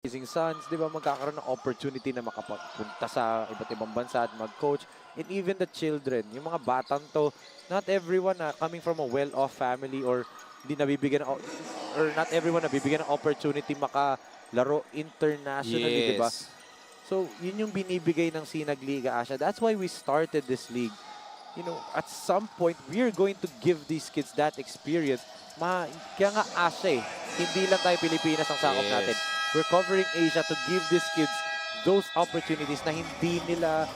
Rising Suns, di ba, magkakaroon ng opportunity na makapunta sa iba't ibang bansa at mag-coach. And even the children, yung mga batang to, not everyone coming from a well-off family or hindi nabibigyan or not everyone nabibigyan ng opportunity makalaro internationally, di ba? Yes. So, yun yung binibigay ng SINAG Liga Asya. That's why we started this league. You know, at some point, we're going to give these kids that experience. Kaya nga Asya hindi lang tayo Pilipinas ang sakop natin. We're covering Asia to give these kids those opportunities na hindi nila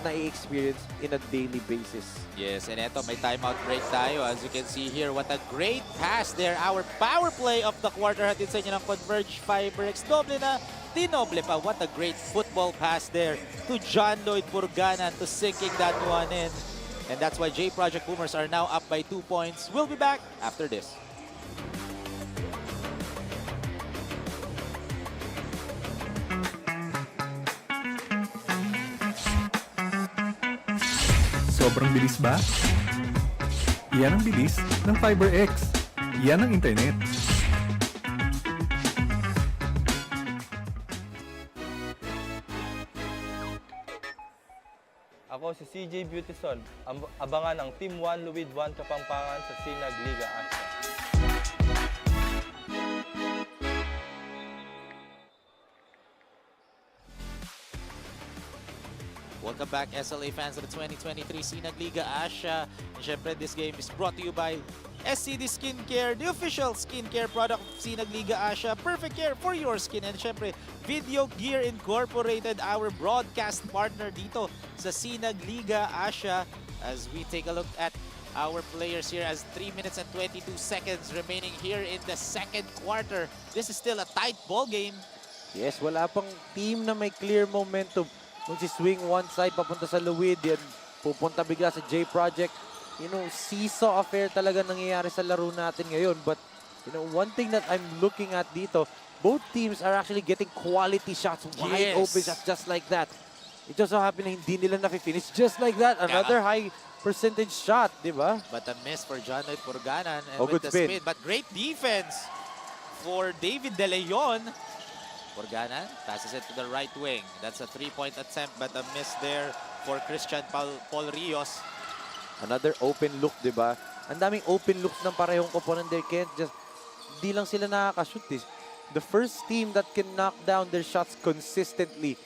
na-experience in a daily basis. Yes, and eto, may timeout break tayo. As you can see here, what a great pass there. Our power play of the quarter hatid sa inyo ng Converge FiberX. Doble na, dinoble pa. What a great football pass there to John Lloyd Burganan to sinking that one in. And that's why JPROJECT Boomers are now up by 2 points. We'll be back after this. Sobrang bilis ba? Yan ang bilis ng FiberX. Yan ang internet. Ako si CJ Beautyson. Abangan ang Team 1 LUID 1 Kapampangan sa SINAG Liga ASYA. Welcome back, SLA fans, to the 2023 SINAG Liga Asya. And syempre, this game is brought to you by SCD Skincare, the official skincare product of SINAG Liga Asya. Perfect care for your skin. And syempre, Video Gear Incorporated, our broadcast partner dito sa SINAG Liga Asya. As we take a look at our players here as 3 minutes and 22 seconds remaining here in the second quarter. This is still a tight ball game. Yes, wala pang team na may clear momentum. Swing one side papunta sa LUID, yan pupunta bigla sa JPROJECT. You know, seesaw affair talaga nangyayari sa laro natin ngayon. But, you know, one thing that I'm looking at dito, both teams are actually getting quality shots, wide open shots, just like that. It just so happened na hindi nila na-finish just like that. Another high percentage shot, di ba? But a miss for John Lloyd Burganan and good with the spin. spin. But great defense for David De Leon. Burganan passes it to the right wing. That's a 3-point attempt, but a miss there for Christian Paul Rios. Another open look, di ba? Ang daming open looks ng parehong koponan. They can't just, di lang sila nakakashoot. The first team that can knock down their shots consistently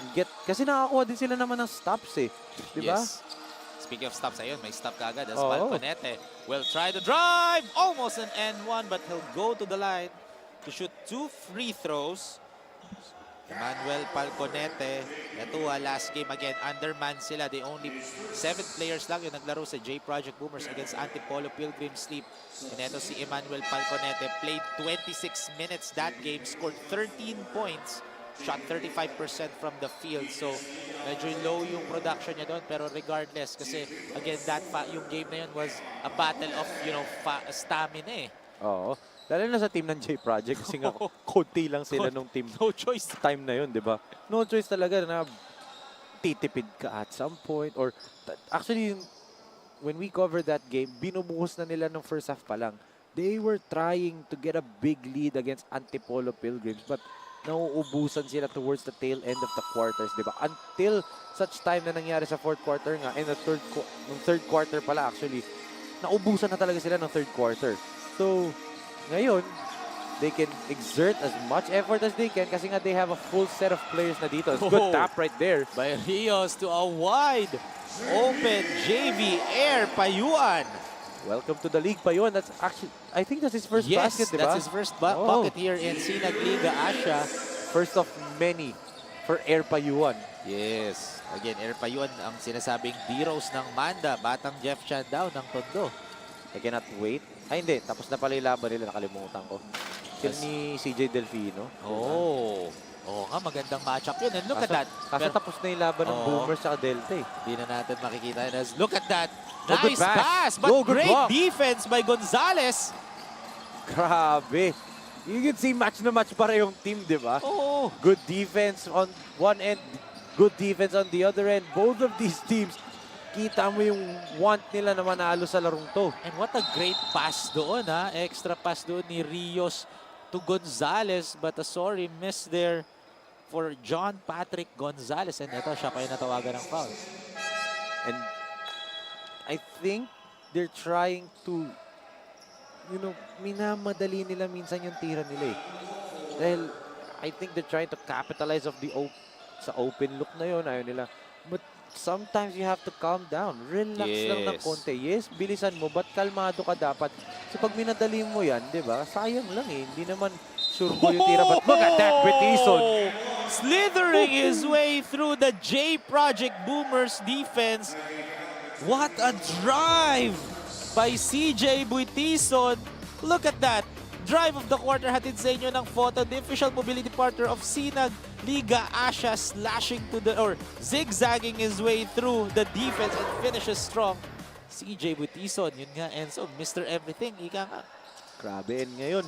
and kasi nakakuha din sila naman ng stops di ba? Yes. Speaking of stops, ayun, may stop kagad as Balconete will try to drive. Almost an N1, but he'll go to the line to shoot 2 free throws. Emmanuel Balconete. Ito, last game again, underman sila. They only 7 players lang yung naglaro sa JPROJECT Boomers against Antipolo Pilgrim Sleep. And ito si Emmanuel Balconete played 26 minutes that game, scored 13 points, shot 35% from the field. So, medyo low yung production niya doon. Pero regardless, kasi again, yung game na yun was a battle of, you know, stamina Oo. Lalo na sa team ng JPROJECT kasi nga konti lang sila nung team. No choice. Time na yun, di ba? No choice talaga na titipid ka at some point. Or actually, when we covered that game, binubuhos na nila ng first half pa lang. They were trying to get a big lead against Antipolo Pilgrims, but nauubusan sila towards the tail end of the quarters, di ba? Until such time na nangyari sa fourth quarter nga, and the third quarter pala actually, naubusan na talaga sila ng third quarter. So, ngayon, they can exert as much effort as they can kasi nga they have a full set of players na dito. It's good tap right there. By Rios to a wide open JV Air Payuan. Welcome to the league, Payuan. That's actually, I think that's his first basket, di ba? That's his first bucket here in SINAG Liga Asya. First of many for Air Payuan. Yes. Again, Air Payuan ang sinasabing D-Rose ng Manda. Batang Jeff Chan daw ng Tondo. I cannot wait. Ay, hindi. Tapos na pala yung laban nila. Nakalimutan ko. Yun ni CJ Delfino. Oo nga, magandang matchup yun. And look at that. Kasi tapos na yung laban ng Boomers sa Delta Hindi na natin makikita yun. Look at that. Good Nice pass. But great defense by Gonzalez. Grabe. You can see match na match para yung team, di ba? Oo. Good defense on one end. Good defense on the other end. Both of these teams, kita mo yung want nila na manalo sa larong to. And what a great pass doon, ha? Extra pass doon ni Rios to Gonzalez, but a sorry miss there for John Patrick Gonzalez. And ito, siya pa yung natawagan ng foul. And I think they're trying to, minamadali nila minsan yung tira nila eh. Dahil I think they're trying to capitalize of sa open look na yun. Ayaw nila. But sometimes you have to calm down. Relax lang ng konti. Yes, bilisan mo. But kalmado ka dapat. Kasi pag minadali mo yan, di ba? Sayang lang eh. Hindi naman sure ko yung tira. But look at that, Betison. Slithering his way through the JPROJECT Boomers defense. What a drive by CJ Buitison. Look at that. Drive of the quarter, hatid sa inyo ng photo. The official mobility partner of SINAG Liga Asya, slashing to zigzagging his way through the defense and finishes strong. CJ Buitison, yun nga, Enzo, Mr. Everything, ika nga. Grabe, and ngayon,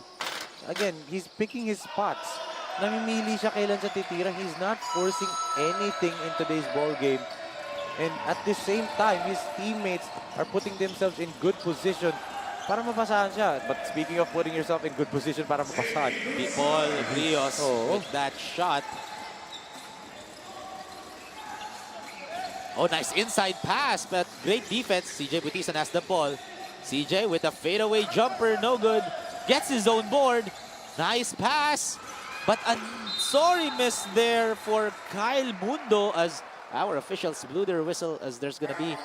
again, he's picking his spots. Namimili siya kailan siya titira. He's not forcing anything in today's ball game. And at the same time, his teammates are putting themselves in good position para mapasahan siya. But speaking of putting yourself in good position para mapasahan, Paul Rios with that shot. Oh, nice inside pass, but great defense. CJ Buitison has the ball. CJ with a fadeaway jumper, no good. Gets his own board. Nice pass. But a sorry miss there for Kyle Mundo as our officials blew their whistle as there's going to be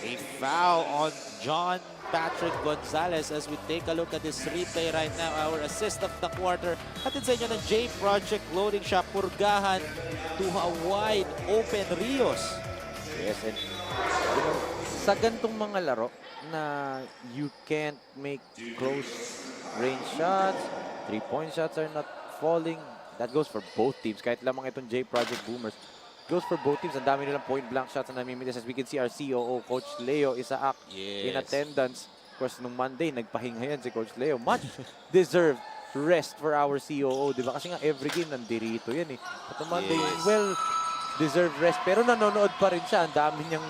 a foul on John Patrick Gonzalez as we take a look at this replay right now. Our assist of the quarter. Hatid sa inyo ng JPROJECT loading shot. Purgahan to a wide open Rios. yes, and sa gantong mga laro na you can't make close range shots, 3-point shots are not falling. That goes for both teams. Kahit lamang itong JPROJECT Boomers. Goes for both teams. Ang dami nilang point-blank shots na namimitas. As we can see, our COO, Coach Leo Isaac, in attendance. Of course, nung Monday, nagpahinga yan si Coach Leo. Much deserved rest for our COO. Diba? Kasi nga, every game nandirito yan eh. At nung Monday, well-deserved rest. Pero nanonood pa rin siya. Ang dami niyang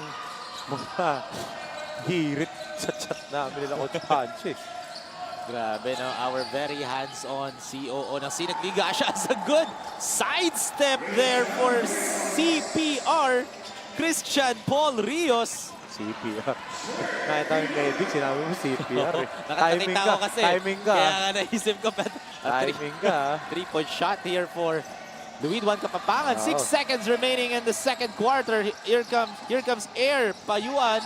mga hirit sa chat namin nila Coach Pancho eh. Grabe, no? Our very hands-on COO ng SINAG Liga Asya has a good sidestep there for CPR. Christian Paul Rios. CPR. Nakita yung medic, sinabi mo CPR eh. Timing ka kasi. Timing ka. Kaya nga naisip ko. Timing ka. 3-point shot here for LUID 1 Kapampangan. 6 seconds remaining in the second quarter. Here comes Air Payuan.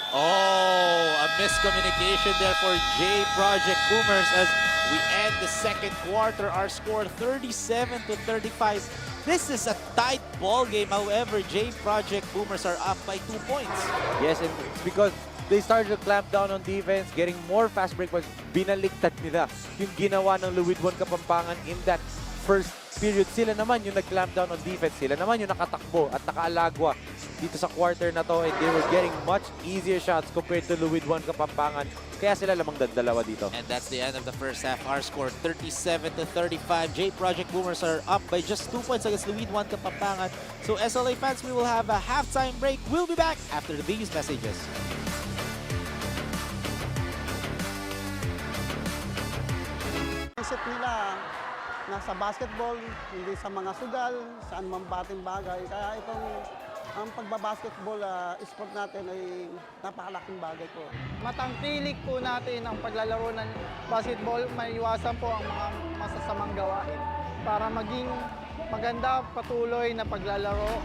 Oh, a miscommunication there for JPROJECT Boomers as we end the second quarter. Our score 37-35. This is a tight ball game. However, JPROJECT Boomers are up by 2 points. Yes, and it's because they started to clamp down on defense, getting more fast break points. Binaliktad nila yung ginawa ng LUID 1 Kapampangan in that first period. Sila naman yung nag-clamp down on defense. Sila naman yung nakatakbo at nakaalagwa dito sa quarter na to, and they were getting much easier shots compared to LUID 1 Kapampangan. Kaya sila lamang dalawa dito. And that's the end of the first half. Our score 37-35. JPROJECT Boomers are up by just 2 points against LUID 1 Kapampangan. So SLA fans, we will have a halftime break. We'll be back after these messages. Isip nila nasa basketball, hindi sa mga sugal, saan man bating bagay. Kaya ang pagbabasketball sport natin ay napakalaking bagay po. Matangkilik po natin ang paglalaro ng basketball, maiwasan po ang mga masasamang gawain para maging maganda patuloy na paglalaro.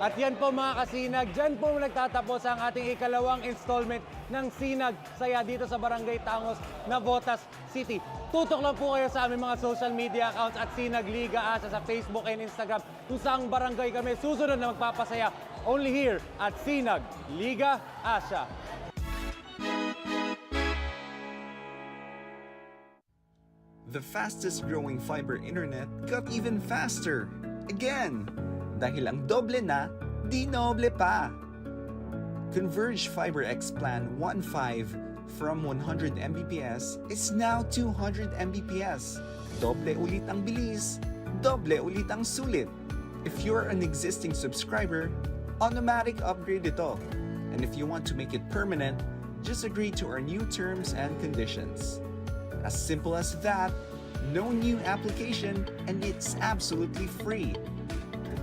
At yan po mga kasinag, dyan po nagtatapos ang ating ikalawang installment ng Sinag Saya dito sa Barangay Tangos, Navotas City. Tutok lang po kayo sa aming mga social media accounts at Sinag Liga Asya sa Facebook and Instagram kung saang barangay kami susunod na magpapasaya. Only here at Sinag Liga Asya. The fastest growing fiber internet got even faster. Again! Dahil ang doble na, di noble pa. Converge FiberX Plan 1.5 from 100 Mbps is now 200 Mbps. Doble ulit ang bilis, doble ulit ang sulit. If you're an existing subscriber, automatic upgrade ito. And if you want to make it permanent, just agree to our new terms and conditions. As simple as that, no new application, and it's absolutely free.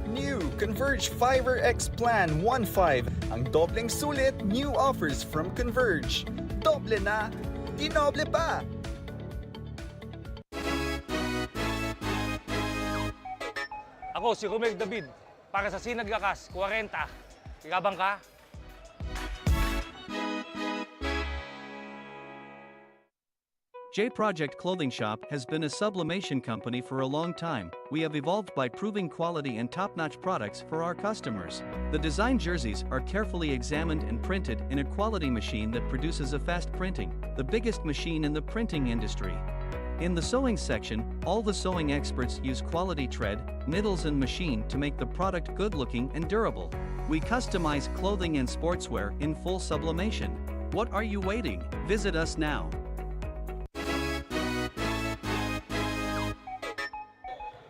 New Converge Fiber X Plan 1.5, ang dobleng sulit new offers from Converge. Doble na, dinoble pa! Ako si Romel David, para sa Sinag Lakas 40. Ikabang ka? JPROJECT Clothing Shop has been a sublimation company for a long time. We have evolved by proving quality and top-notch products for our customers. The design jerseys are carefully examined and printed in a quality machine that produces a fast printing, the biggest machine in the printing industry. In the sewing section, all the sewing experts use quality thread, needles and machine to make the product good-looking and durable. We customize clothing and sportswear in full sublimation. What are you waiting? Visit us now.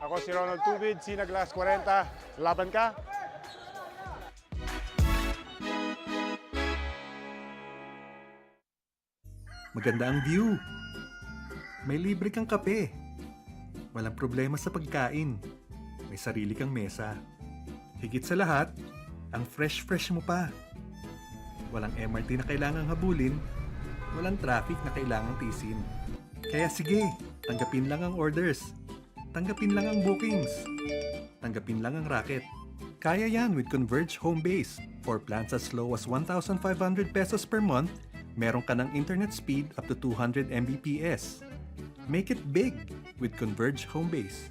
Ako si Ronald Tubid, Sinag Liga 40. Laban ka? Maganda ang view. May libre kang kape. Walang problema sa pagkain. May sarili kang mesa. Higit sa lahat, ang fresh mo pa. Walang MRT na kailangang habulin. Walang traffic na kailangang tisin. Kaya sige, tanggapin lang ang orders. Tanggapin lang ang bookings. Tanggapin lang ang racket. Kaya yan with Converge Home Base. For plans as low as 1,500 pesos per month, meron ka ng internet speed up to 200 Mbps. Make it big with Converge Home Base.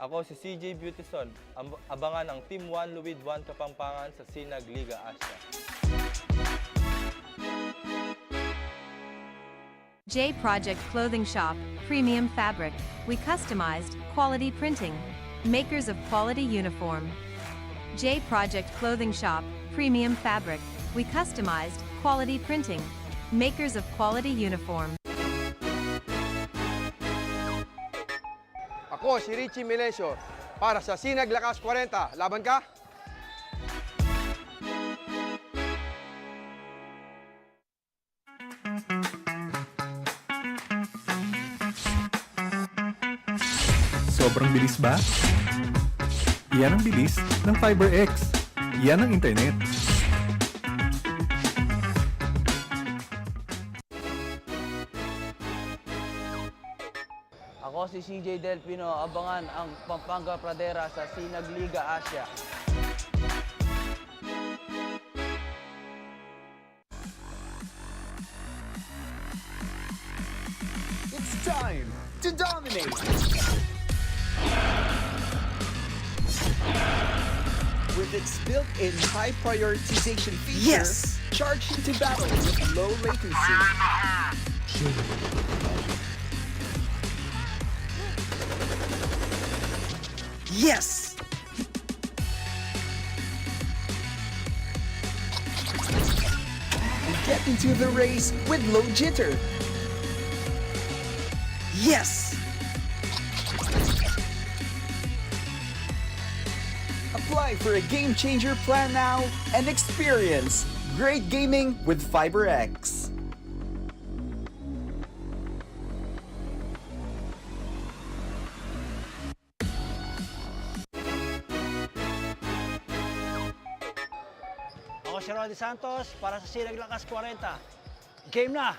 Ako si CJ Beautysol. Abangan ang Team 1 LUID 1 Kapampangan sa SINAG Liga Asya. JPROJECT Clothing Shop, Premium Fabric. We customized, quality printing. Makers of quality uniform. JPROJECT Clothing Shop, Premium Fabric. We customized, quality printing. Makers of quality uniform. Ako si Richie Melesio, para sa Sinag Lakas 40. Laban ka? Sobrang bilis ba? Iyan ang bilis ng FiberX. Iyan ang internet. Ako si CJ Delpino, abangan ang Pampanga Pradera sa Sinag Liga Asya. It's time to dominate! With its built-in high prioritization feature, charge into battle with low latency. Yes! And get into the race with low jitter. Yes! Apply for a Game Changer plan now and experience great gaming with FiberX. Ako si Rodi Santos, para sa Sinag Lakas 40. Game na!